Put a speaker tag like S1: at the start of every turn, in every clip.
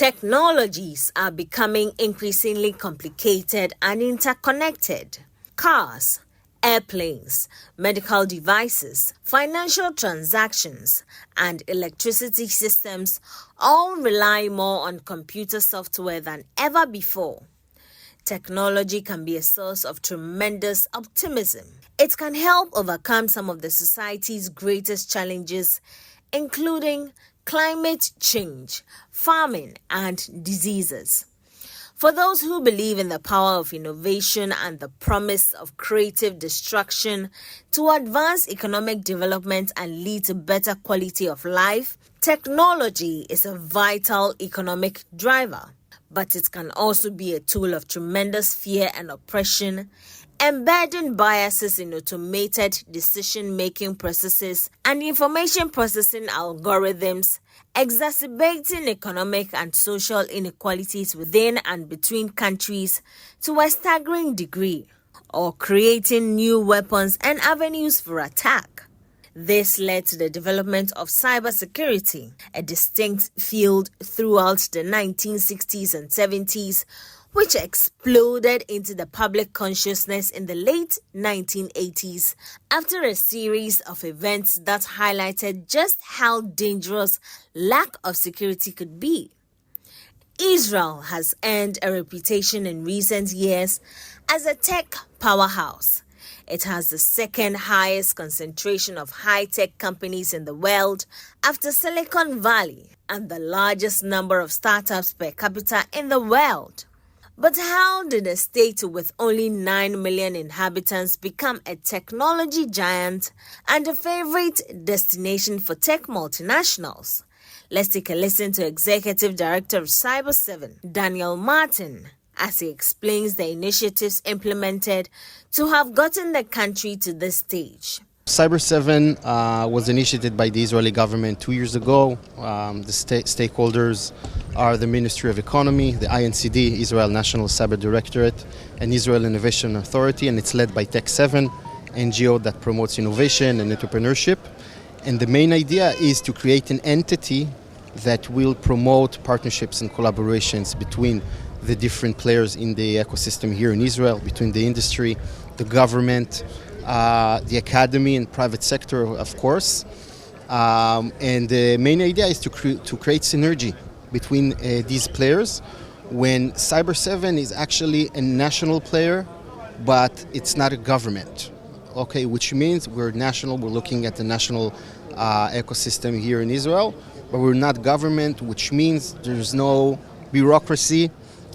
S1: Technologies are becoming increasingly complicated and interconnected. Cars, airplanes, medical devices, financial transactions, and electricity systems all rely more on computer software than ever before. Technology can be a source of tremendous optimism. It can help overcome some of the society's greatest challenges, including climate change, farming, and diseases. For those who believe in the power of innovation and the promise of creative destruction to advance economic development and lead to better quality of life, technology is a vital economic driver. But it can also be a tool of tremendous fear and oppression, embedding biases in automated decision-making processes and information processing algorithms, exacerbating economic and social inequalities within and between countries to a staggering degree, or creating new weapons and avenues for attack. This led to the development of cybersecurity, a distinct field throughout the 1960s and 70s, which exploded into the public consciousness in the late 1980s after a series of events that highlighted just how dangerous lack of security could be. Israel has earned a reputation in recent years as a tech powerhouse. It has the second highest concentration of high-tech companies in the world after Silicon Valley and the largest number of startups per capita in the world. But how did a state with only 9 million inhabitants become a technology giant and a favorite destination for tech multinationals? Let's take a listen to Executive Director of Cyber7, Daniel Martin, as he explains the initiatives implemented to have gotten the country to this stage.
S2: Cyber7 was initiated by the Israeli government 2 years ago. The stakeholders are the Ministry of Economy, the INCD, Israel National Cyber Directorate, and Israel Innovation Authority, and it's led by Tech7, NGO that promotes innovation and entrepreneurship. And the main idea is to create an entity that will promote partnerships and collaborations between the different players in the ecosystem here in Israel, between the industry, the government, the academy and private sector, of course. And the main idea is to create synergy between these players when Cyber7 is actually a national player, but it's not a government. Okay, which means we're national, we're looking at the national ecosystem here in Israel, but we're not government, which means there's no bureaucracy,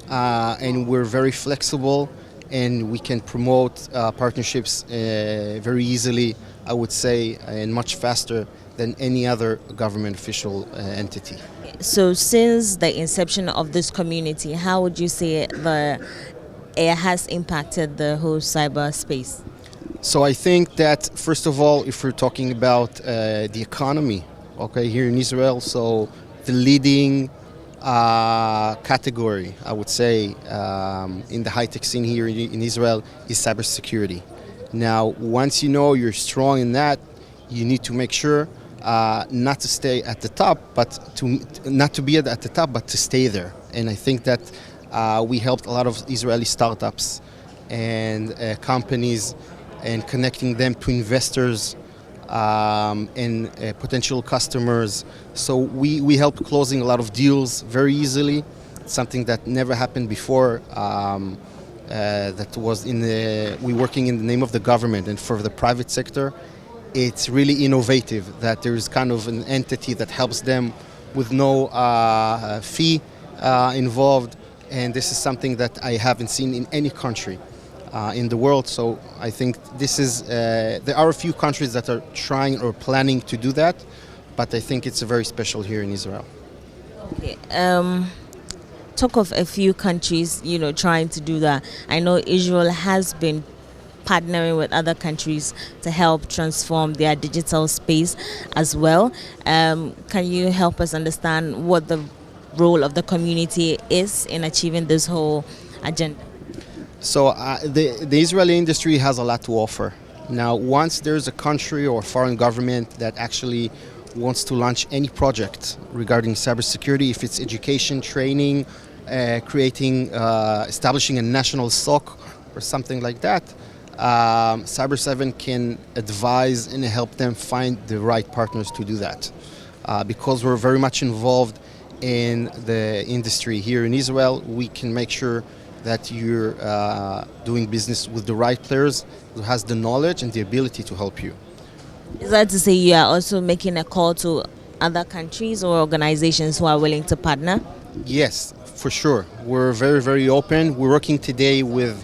S2: and we're very flexible, and we can promote partnerships very easily, I would say, and much faster than any other government official entity.
S1: So since the inception of this community, how would you say it has impacted the whole cyberspace?
S2: So I think that, first of all, if we're talking about the economy, okay, here in Israel, so the leading category, I would say, in the high-tech scene here in Israel is cybersecurity. Now, once you know you're strong in that, you need to make sure not to stay at the top, but not to be at the top, but to stay there. And I think that we helped a lot of Israeli startups and companies and connecting them to investors and potential customers. So we helped closing a lot of deals very easily, something that never happened before. That was we working in the name of the government, and for the private sector, it's really innovative that there's kind of an entity that helps them with no fee involved, and this is something that I haven't seen in any country in the world. So I think this is there are a few countries that are trying or planning to do that, but I think it's very special here in Israel.
S1: Okay. Talk of a few countries, trying to do that. I know Israel has been partnering with other countries to help transform their digital space as well. Can you help us understand what the role of the community is in achieving this whole agenda?
S2: So the Israeli industry has a lot to offer. Now, once there's a country or foreign government that actually wants to launch any project regarding cybersecurity, if it's education, training, establishing a national SOC or something like that, Cyber 7 can advise and help them find the right partners to do that. Because we're very much involved in the industry here in Israel, we can make sure that you're doing business with the right players who has the knowledge and the ability to help you.
S1: Is that to say you are also making a call to other countries or organizations who are willing to partner?
S2: Yes, for sure. We're very, very open. We're working today with,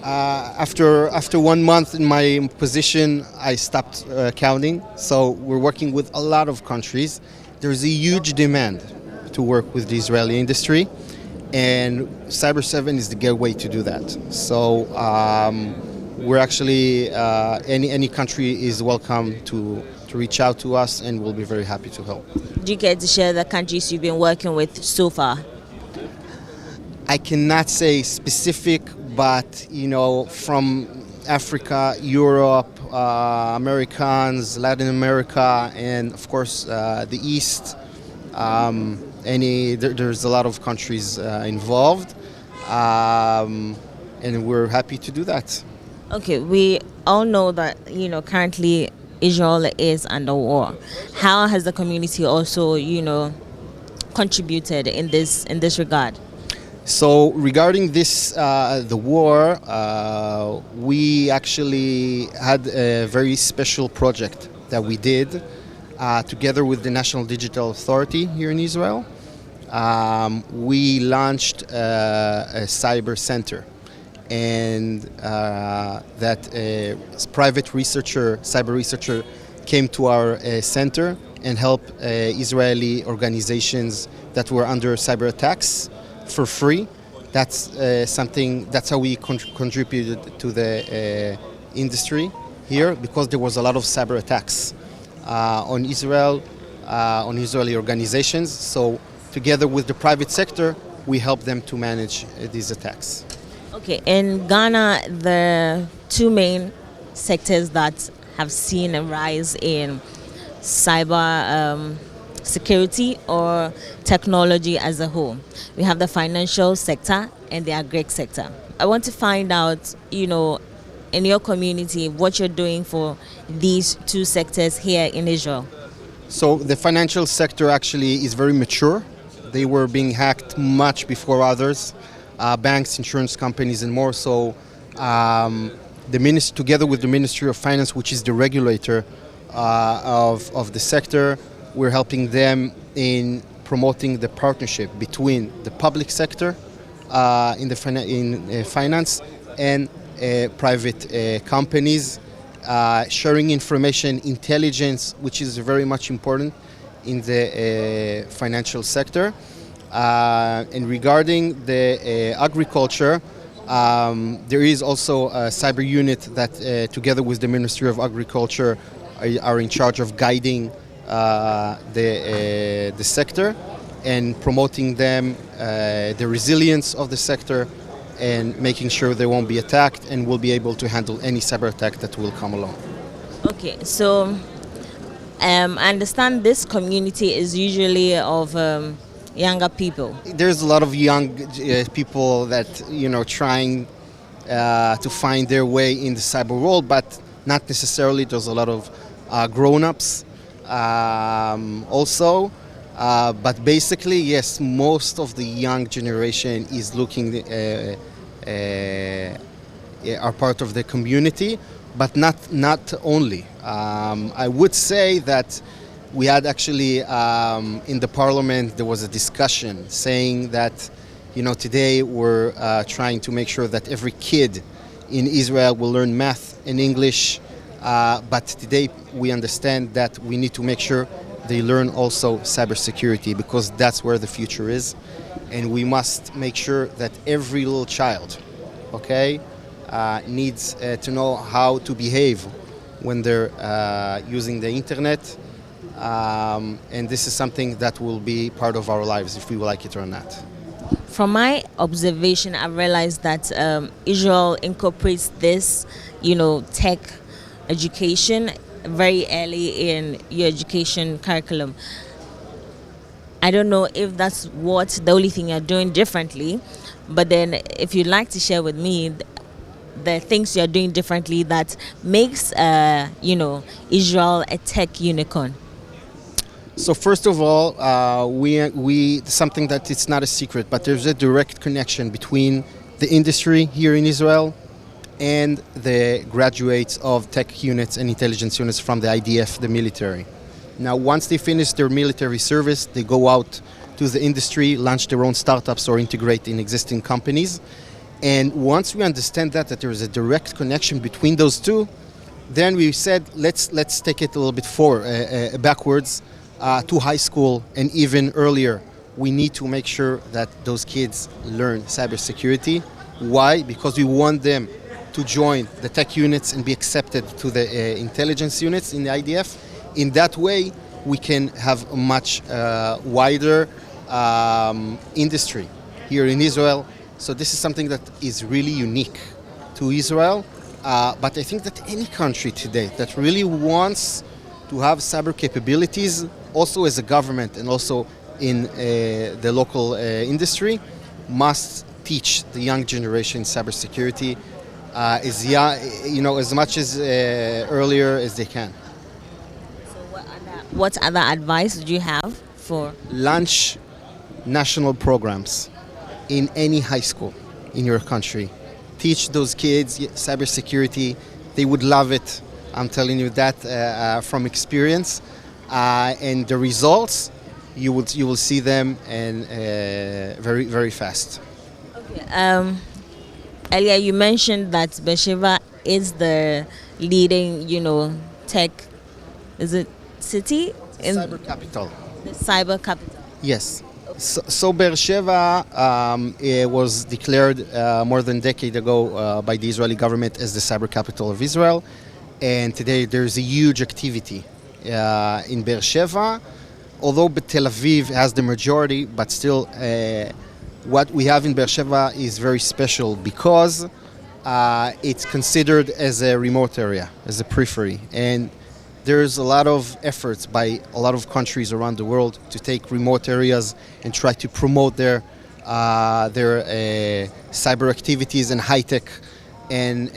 S2: after 1 month in my position, I stopped counting. So we're working with a lot of countries. There's a huge demand to work with the Israeli industry, and Cyber 7 is the gateway to do that. So we're actually, any country is welcome to reach out to us, and we'll be very happy to help.
S1: Do you care to share the countries you've been working with so far?
S2: I cannot say specific, but from Africa, Europe, Americans, Latin America, and of course the East. There's a lot of countries involved, and we're happy to do that.
S1: Okay, we all know that currently Israel is under war. How has the community also contributed in this regard?
S2: So regarding this, the war, we actually had a very special project that we did together with the National Digital Authority here in Israel. We launched a cyber center, and that private researcher, cyber researcher, came to our center and helped Israeli organizations that were under cyber attacks for free. That's how we contributed to the industry here, because there was a lot of cyber attacks on Israel, on Israeli organizations. So together with the private sector, we help them to manage these attacks.
S1: Okay, in Ghana, the two main sectors that have seen a rise in cyber security or technology as a whole. We have the financial sector and the agri sector. I want to find out, in your community, what you're doing for these two sectors here in Israel.
S2: So the financial sector actually is very mature. They were being hacked much before others, banks, insurance companies, and more. So together with the Ministry of Finance, which is the regulator of the sector, we're helping them in promoting the partnership between the public sector in finance and private companies, sharing information, intelligence, which is very much important in the financial sector. And regarding the agriculture, there is also a cyber unit that, together with the Ministry of Agriculture, are in charge of guiding the sector and promoting them, the resilience of the sector, and making sure they won't be attacked and will be able to handle any cyber attack that will come along.
S1: Okay, so I understand this community is usually of younger people.
S2: There's a lot of young people that trying to find their way in the cyber world, but not necessarily. There's a lot of grown-ups also, but basically, yes, most of the young generation is looking are part of the community, but not only. I would say that we had actually in the parliament there was a discussion saying that today we're trying to make sure that every kid in Israel will learn math and English, but today we understand that we need to make sure they learn also cybersecurity, because that's where the future is, and we must make sure that every little child, needs to know how to behave when they're using the internet, and this is something that will be part of our lives if we like it or not.
S1: From my observation, I realized that Israel incorporates this, tech education very early in your education curriculum. I don't know if that's what the only thing you're doing differently, but then if you'd like to share with me the things you're doing differently that makes Israel a tech unicorn.
S2: So first of all, we something that it's not a secret, but there's a direct connection between the industry here in Israel and the graduates of tech units and intelligence units from the IDF, the military. Now, once they finish their military service, they go out to the industry, launch their own startups or integrate in existing companies. And once we understand that there is a direct connection between those two, then we said, let's take it a little bit backwards to high school and even earlier. We need to make sure that those kids learn cybersecurity. Why? Because we want them to join the tech units and be accepted to the intelligence units in the IDF. In that way, we can have a much wider industry here in Israel. So this is something that is really unique to Israel. But I think that any country today that really wants to have cyber capabilities, also as a government and also in the local industry, must teach the young generation cybersecurity as much as earlier as they can.
S1: So what other advice do you have for
S2: Launch national programs in any high school in your country. Teach those kids cybersecurity. They would love it. I'm telling you that from experience. And the results, you will see them and very, very fast.
S1: Okay. Earlier you mentioned that Beersheba is the leading, tech, is it city?
S2: Cyber capital.
S1: The cyber capital.
S2: Yes. So Beersheba was declared more than a decade ago by the Israeli government as the cyber capital of Israel. And today there's a huge activity in Beersheba, although Tel Aviv has the majority, but still what we have in Beersheba is very special because it's considered as a remote area, as a periphery. And there's a lot of efforts by a lot of countries around the world to take remote areas and try to promote their cyber activities and high tech, and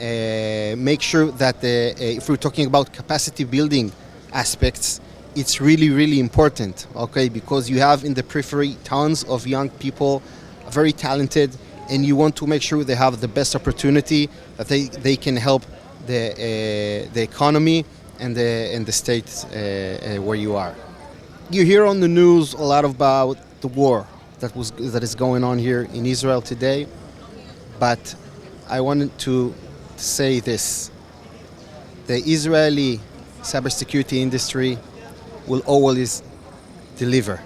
S2: make sure that if we're talking about capacity building aspects, it's really, really important, okay? Because you have in the periphery tons of young people, very talented, and you want to make sure they have the best opportunity, that they can help the economy and the state where you are. You hear on the news a lot about the war that is going on here in Israel today, but I wanted to say this: the Israeli cybersecurity industry will always deliver.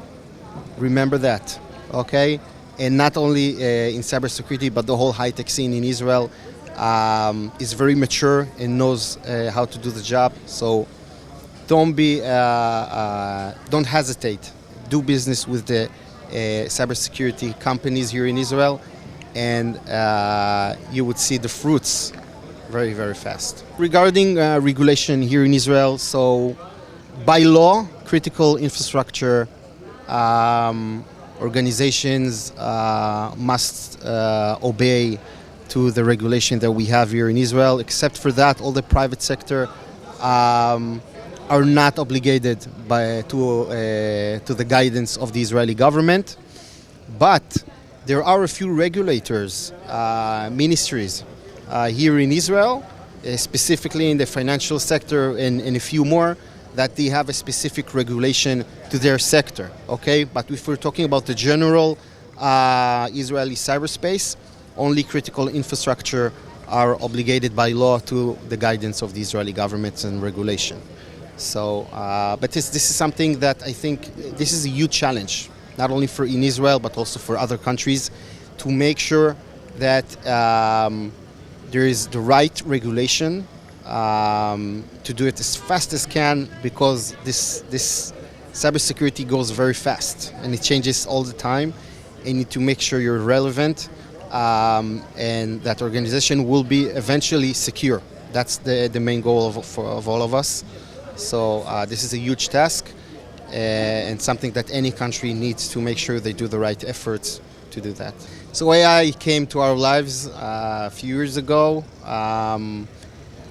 S2: Remember that, okay? And not only in cybersecurity, but the whole high-tech scene in Israel is very mature and knows how to do the job. So don't hesitate. Do business with the cybersecurity companies here in Israel, and you would see the fruits very, very fast. Regarding regulation here in Israel, so by law, critical infrastructure organizations must obey to the regulation that we have here in Israel. Except for that, all the private sector are not obligated to the guidance of the Israeli government. But there are a few regulators, ministries here in Israel, specifically in the financial sector and a few more, that they have a specific regulation to their sector, okay? But if we're talking about the general Israeli cyberspace, only critical infrastructure are obligated by law to the guidance of the Israeli government and regulation. So, but this is something that I think this is a huge challenge, not only for in Israel, but also for other countries, to make sure that there is the right regulation to do it as fast as can, because this cybersecurity goes very fast and it changes all the time. You need to make sure you're relevant and that organization will be eventually secure. That's the main goal of all of us. So this is a huge task and something that any country needs to make sure they do the right efforts to do that. So AI came to our lives a few years ago.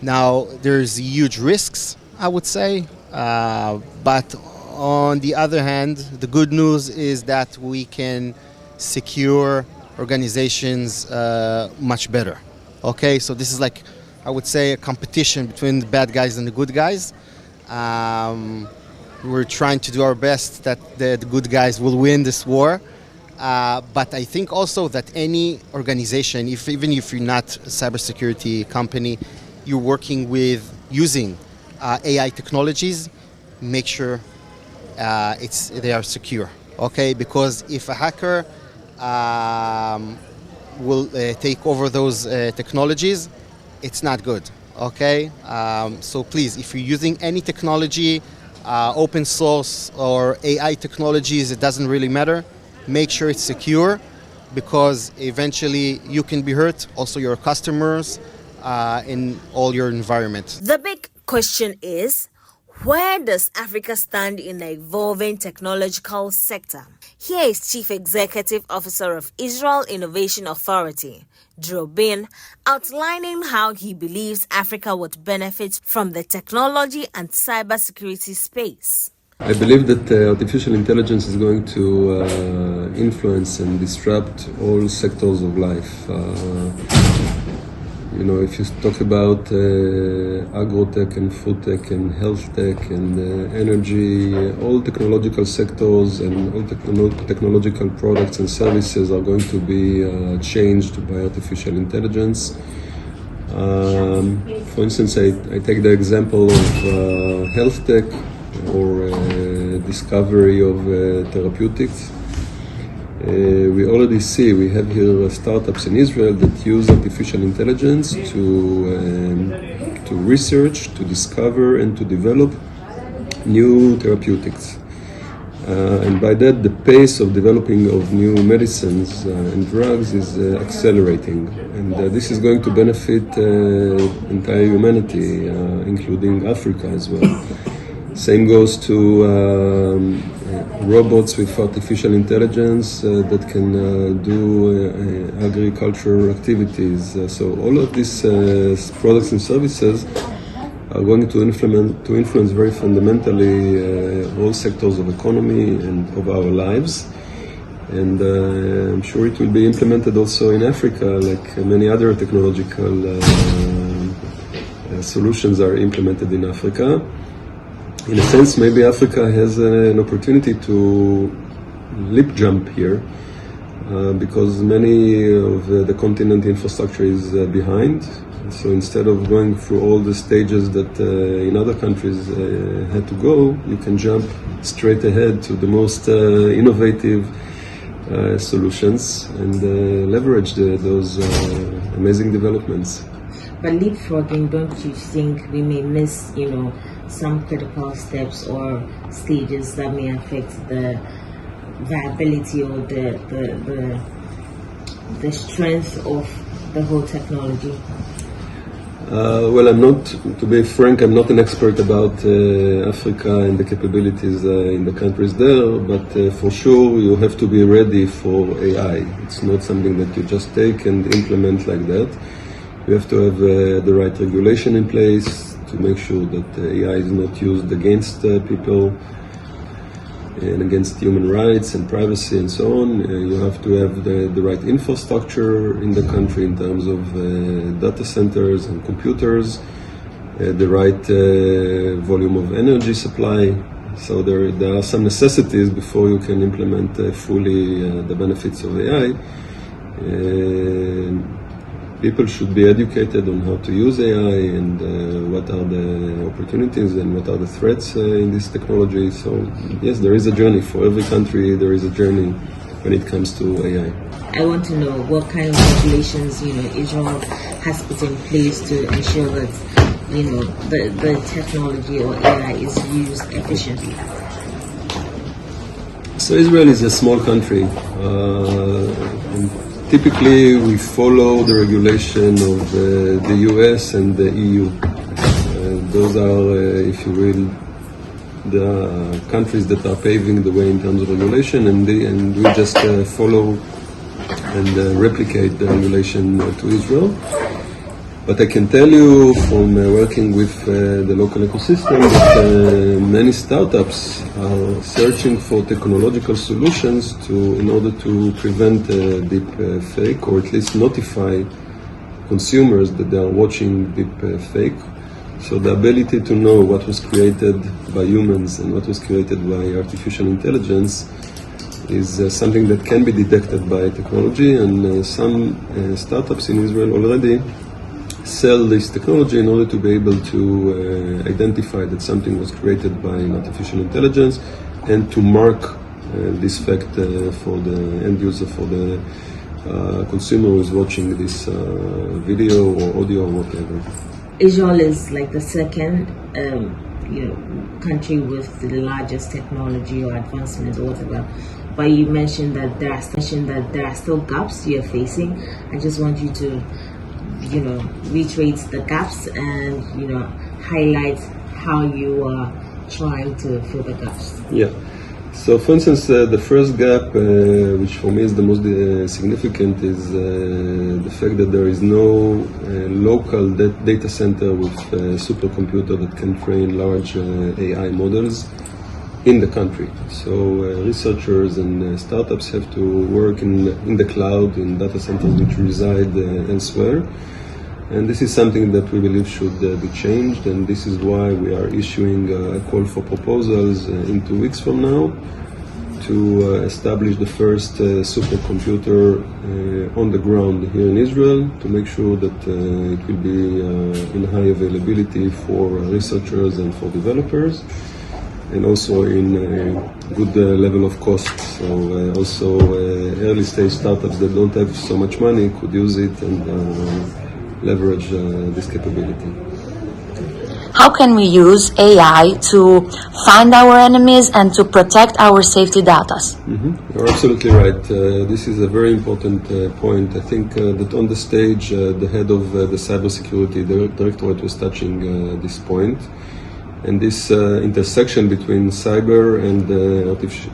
S2: Now there's huge risks, I would say, but on the other hand, the good news is that we can secure organizations much better. Okay, so this is like, I would say, a competition between the bad guys and the good guys. We're trying to do our best that the good guys will win this war. But I think also that any organization, even if you're not a cybersecurity company, you're working with using AI technologies, make sure they are secure. Okay, because if a hacker will take over those technologies, it's not good. Okay, so please, if you're using any technology, open source or AI technologies, it doesn't really matter. Make sure it's secure, because eventually you can be hurt, also your customers, in all your environment.
S1: The big question is, where does Africa stand in the evolving technological sector? Here is Chief Executive Officer of Israel Innovation Authority, Drobin, outlining how he believes Africa would benefit from the technology and cybersecurity space.
S3: I believe that artificial intelligence is going to influence and disrupt all sectors of life. If you talk about agrotech and food tech and health tech and energy, all technological sectors and all technological products and services are going to be changed by artificial intelligence. For instance, I take the example of health tech or discovery of therapeutics. We already see, we have here startups in Israel that use artificial intelligence to research, to discover, and to develop new therapeutics. And by that, the pace of developing of new medicines and drugs is accelerating. And this is going to benefit entire humanity, including Africa as well. Same goes to robots with artificial intelligence that can do agricultural activities. So all of these products and services are going to influence very fundamentally all sectors of economy and of our lives. And I'm sure it will be implemented also in Africa, like many other technological solutions are implemented in Africa. In a sense, maybe Africa has an opportunity to leap jump here because many of the continent infrastructure is behind. So instead of going through all the stages that in other countries had to go, you can jump straight ahead to the most innovative solutions and leverage those amazing developments.
S4: But leapfrogging, don't you think we may miss, some critical steps or stages that may affect the viability or the strength of the whole technology?
S3: Well, to be frank, I'm not an expert about Africa and the capabilities in the countries there, but for sure you have to be ready for AI. It's not something that you just take and implement like that. You have to have the right regulation in place to make sure that AI is not used against people and against human rights and privacy and so on. You have to have the right infrastructure in the country in terms of data centers and computers, the right volume of energy supply. So there are some necessities before you can implement fully the benefits of AI. People should be educated on how to use AI and what are the opportunities and what are the threats in this technology. So yes, there is a journey for every country. There is a journey when it comes to AI.
S4: I want to know what kind of regulations Israel has put in place to ensure that the technology or AI is used efficiently.
S3: So Israel is a small country. And typically, we follow the regulation of the US and the EU. Those are, if you will, the countries that are paving the way in terms of regulation, and we just follow and replicate the regulation to Israel. But I can tell you from working with the local ecosystem that many startups are searching for technological solutions in order to prevent deep fake, or at least notify consumers that they are watching deep fake. So the ability to know what was created by humans and what was created by artificial intelligence is something that can be detected by technology, and some startups in Israel already sell this technology in order to be able to identify that something was created by artificial intelligence, and to mark this fact for the end user, for the consumer who is watching this video or audio or whatever.
S4: Israel is like the second country with the largest technology or advancements or whatever. But you mentioned that there are still gaps you're facing. I just want you to reiterate the gaps and highlight how you are trying to fill the gaps.
S3: Yeah. So, for instance, the first gap, which for me is the most significant, is the fact that there is no local data center with a supercomputer that can train large AI models in the country. So researchers and startups have to work in the cloud, in data centers which reside elsewhere. And this is something that we believe should be changed, and this is why we are issuing a call for proposals in 2 weeks from now to establish the first supercomputer on the ground here in Israel, to make sure that it will be in high availability for researchers and for developers, and also in a good level of cost. So also early stage startups that don't have so much money could use it and leverage this capability.
S5: How can we use AI to find our enemies and to protect our safety data?
S3: You're absolutely right. This is a very important point. I think that on the stage, the head of the cybersecurity directorate was touching this point. And this intersection between cyber and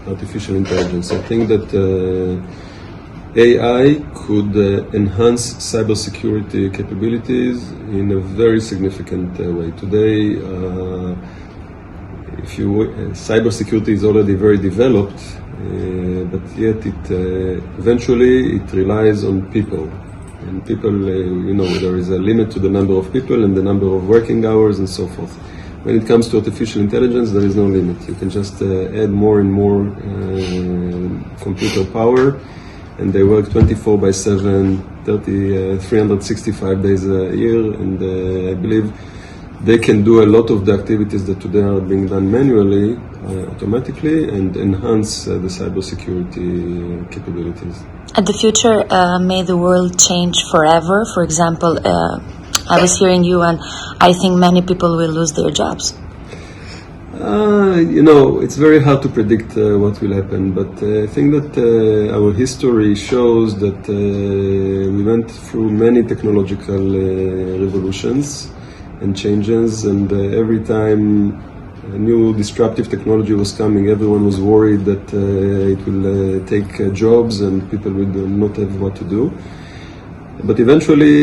S3: artificial intelligence. I think that AI could enhance cybersecurity capabilities in a very significant way. Today, cybersecurity is already very developed, but yet eventually it relies on people. And people, there is a limit to the number of people and the number of working hours and so forth. When it comes to artificial intelligence, there is no limit. You can just add more and more computer power, and they work 24/7, 365 days a year, and I believe they can do a lot of the activities that today are being done manually, automatically, and enhance the cybersecurity capabilities.
S5: At the future, may the world change forever? For example, I was hearing you, and I think many people will lose their jobs.
S3: It's very hard to predict what will happen, but I think that our history shows that we went through many technological revolutions and changes, and every time a new disruptive technology was coming, everyone was worried that it will take jobs and people will not have what to do. But eventually,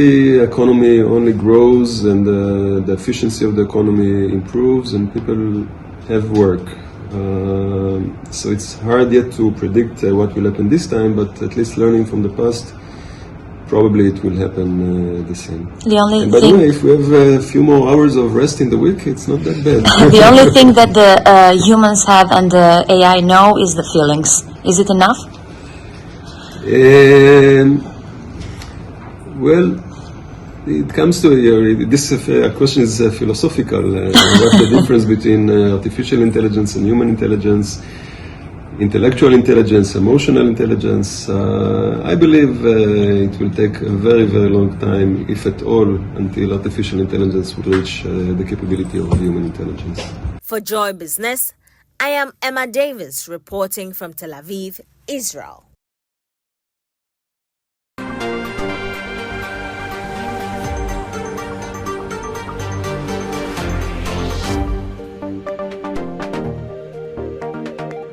S3: economy only grows, and the efficiency of the economy improves, and people have work. So it's hard yet to predict what will happen this time, but at least learning from the past, probably it will happen the same. And by the way, if we have a few more hours of rest in the week, it's not that bad.
S5: The only thing that the humans have and the AI know is the feelings. Is it enough?
S3: Well, it comes to this question is philosophical. What's the difference between artificial intelligence and human intelligence, intellectual intelligence, emotional intelligence? I believe it will take a very, very long time, if at all, until artificial intelligence will reach the capability of human intelligence.
S1: For Joy Business, I am Emma Davis reporting from Tel Aviv, Israel.